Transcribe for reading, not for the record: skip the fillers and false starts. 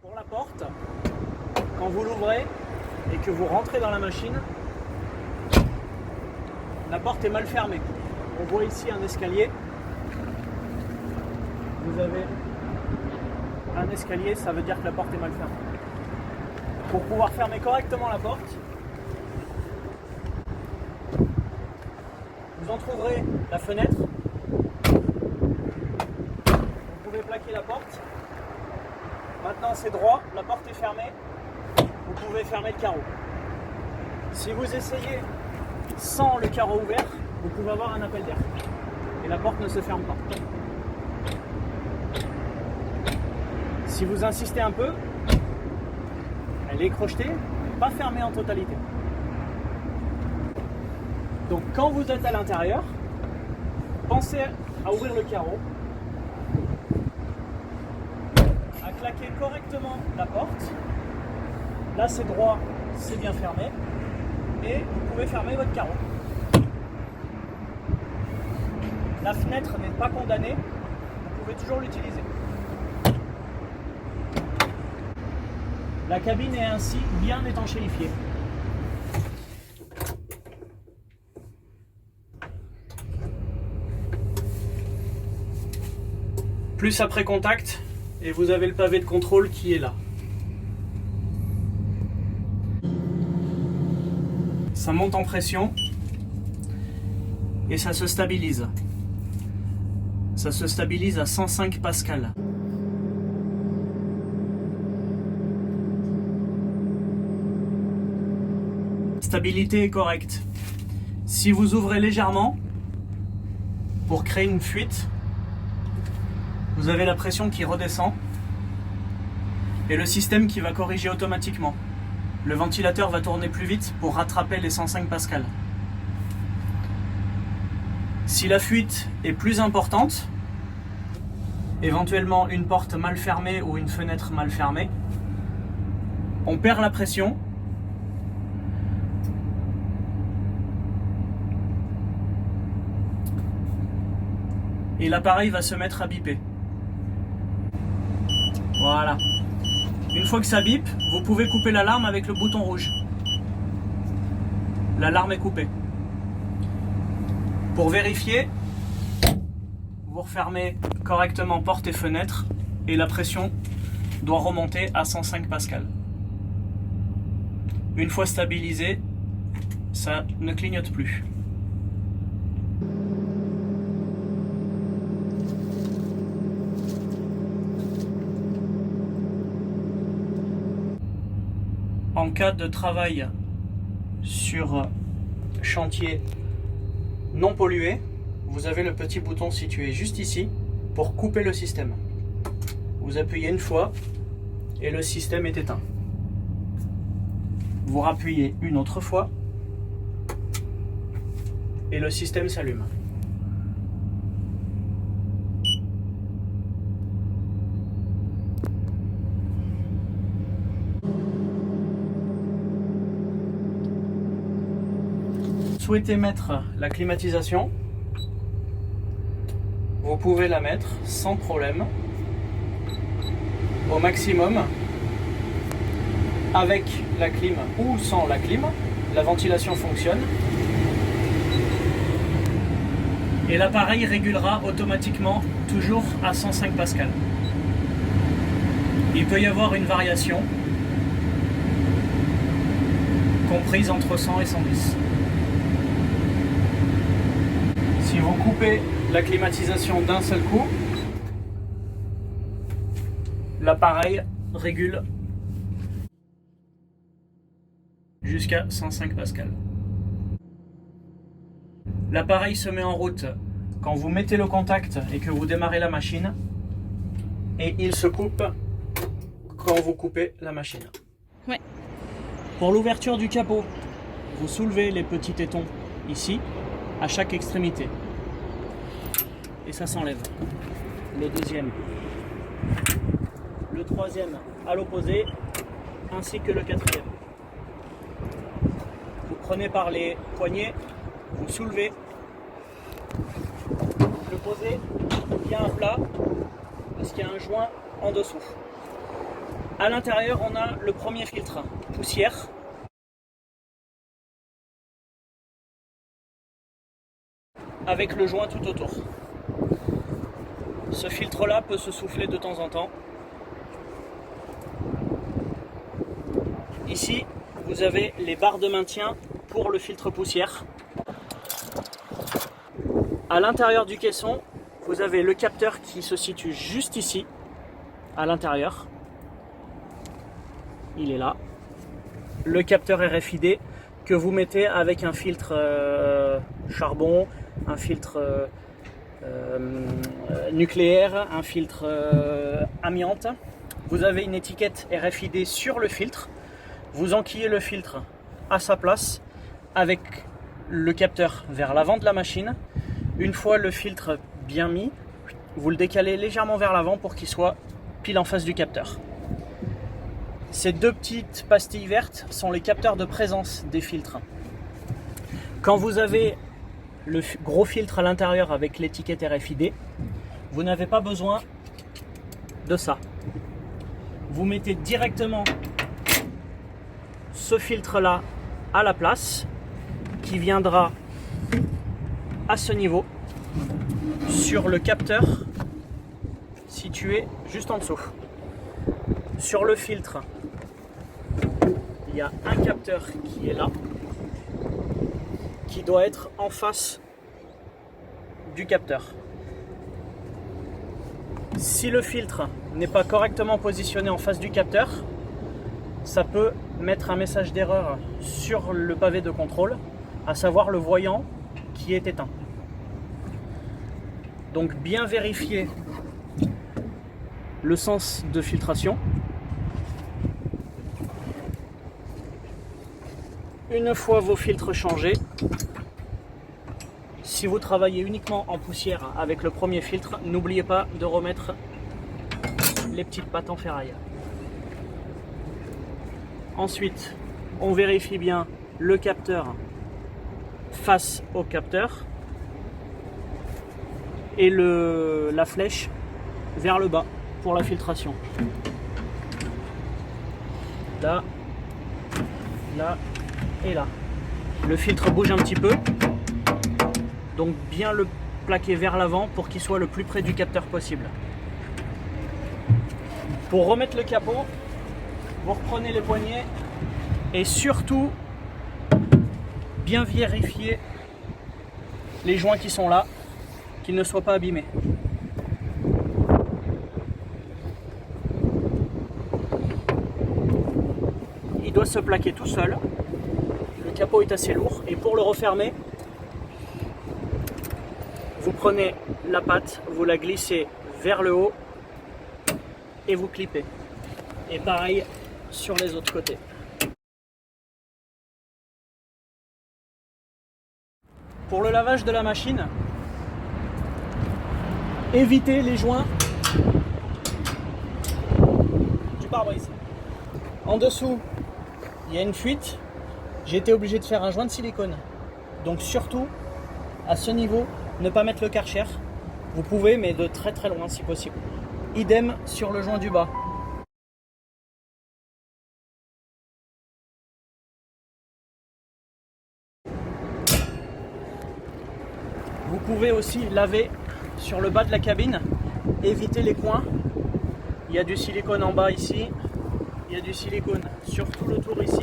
Pour la porte, quand vous l'ouvrez et que vous rentrez dans la machine, la porte est mal fermée. On voit ici un escalier. Vous avez un escalier, ça veut dire que la porte est mal fermée. Pour pouvoir fermer correctement la porte, vous entrouvrez la fenêtre. Vous pouvez plaquer la porte. Maintenant c'est droit, la porte est fermée. Vous pouvez fermer le carreau. Si vous essayez sans le carreau ouvert, vous pouvez avoir un appel d'air. Et la porte ne se ferme pas. Si vous insistez un peu, elle est crochetée, pas fermée en totalité. Donc quand vous êtes à l'intérieur, pensez à ouvrir le carreau, à claquer correctement la porte. Là c'est droit, c'est bien fermé. Et vous pouvez fermer votre carreau. La fenêtre n'est pas condamnée, vous pouvez toujours l'utiliser. La cabine est ainsi bien étanchéifiée. Plus après contact, et vous avez le pavé de contrôle qui est là. Ça monte en pression et ça se stabilise. Ça se stabilise à 105 pascal. Stabilité est correcte. Si vous ouvrez légèrement pour créer une fuite, vous avez la pression qui redescend et le système qui va corriger automatiquement. Le ventilateur va tourner plus vite pour rattraper les 105 pascal. Si la fuite est plus importante, éventuellement une porte mal fermée ou une fenêtre mal fermée, on perd la pression. Et l'appareil va se mettre à biper. Voilà. Une fois que ça bip, vous pouvez couper l'alarme avec le bouton rouge. L'alarme est coupée. Pour vérifier, vous refermez correctement porte et fenêtre et la pression doit remonter à 105 pascal. Une fois stabilisé, ça ne clignote plus. En cas de travail sur chantier non pollué, vous avez le petit bouton situé juste ici pour couper le système. Vous appuyez une fois et le système est éteint. Vous rappuyez une autre fois et le système s'allume. Souhaitez mettre la climatisation, vous pouvez la mettre sans problème au maximum avec la clim ou sans la clim. La ventilation fonctionne et l'appareil régulera automatiquement toujours à 105 pascal. Il peut y avoir une variation comprise entre 100 et 110. Si vous coupez la climatisation d'un seul coup, l'appareil régule jusqu'à 105 pascal. L'appareil se met en route quand vous mettez le contact et que vous démarrez la machine, et il se coupe quand vous coupez la machine. Ouais. Pour l'ouverture du capot, vous soulevez les petits tétons ici, à chaque extrémité. Et ça s'enlève. Le deuxième, le troisième à l'opposé, ainsi que le quatrième. Vous prenez par les poignets, vous soulevez, le posez, il y a un plat, parce qu'il y a un joint en dessous. À l'intérieur, on a le premier filtre poussière. Avec le joint tout autour. Ce filtre-là peut se souffler de temps en temps. Ici, vous avez les barres de maintien pour le filtre poussière. À l'intérieur du caisson, vous avez le capteur qui se situe juste ici, à l'intérieur. Il est là. Le capteur RFID que vous mettez avec un filtre charbon, un filtre nucléaire, un filtre amiante. Vous avez une étiquette RFID sur le filtre. Vous enquillez le filtre à sa place avec le capteur vers l'avant de la machine. Une fois le filtre bien mis, vous le décalez légèrement vers l'avant pour qu'il soit pile en face du capteur. Ces deux petites pastilles vertes sont les capteurs de présence des filtres. Quand vous avez le gros filtre à l'intérieur avec l'étiquette RFID, vous n'avez pas besoin de ça. Vous mettez directement ce filtre-là à la place qui viendra à ce niveau sur le capteur situé juste en dessous. Sur le filtre, il y a un capteur qui est là, qui doit être en face du capteur. Si le filtre n'est pas correctement positionné en face du capteur, ça peut mettre un message d'erreur sur le pavé de contrôle, à savoir le voyant qui est éteint. Donc bien vérifier le sens de filtration. Une fois vos filtres changés, si vous travaillez uniquement en poussière avec le premier filtre, n'oubliez pas de remettre les petites pattes en ferraille. Ensuite, on vérifie bien le capteur face au capteur et la flèche vers le bas pour la filtration. Là, là et là. Le filtre bouge un petit peu, donc bien le plaquer vers l'avant pour qu'il soit le plus près du capteur possible. Pour remettre le capot, vous reprenez les poignées et surtout bien vérifier les joints qui sont là, qu'ils ne soient pas abîmés. Il doit se plaquer tout seul. Le capot est assez lourd et pour le refermer, vous prenez la patte, vous la glissez vers le haut et vous clippez. Et pareil sur les autres côtés. Pour le lavage de la machine, évitez les joints du pare-brise. En dessous, il y a une fuite. J'ai été obligé de faire un joint de silicone. Donc surtout, à ce niveau, ne pas mettre le Karcher. Vous pouvez, mais de très très loin si possible. Idem sur le joint du bas. Vous pouvez aussi laver sur le bas de la cabine, éviter les coins. Il y a du silicone en bas ici, il y a du silicone sur tout le tour ici.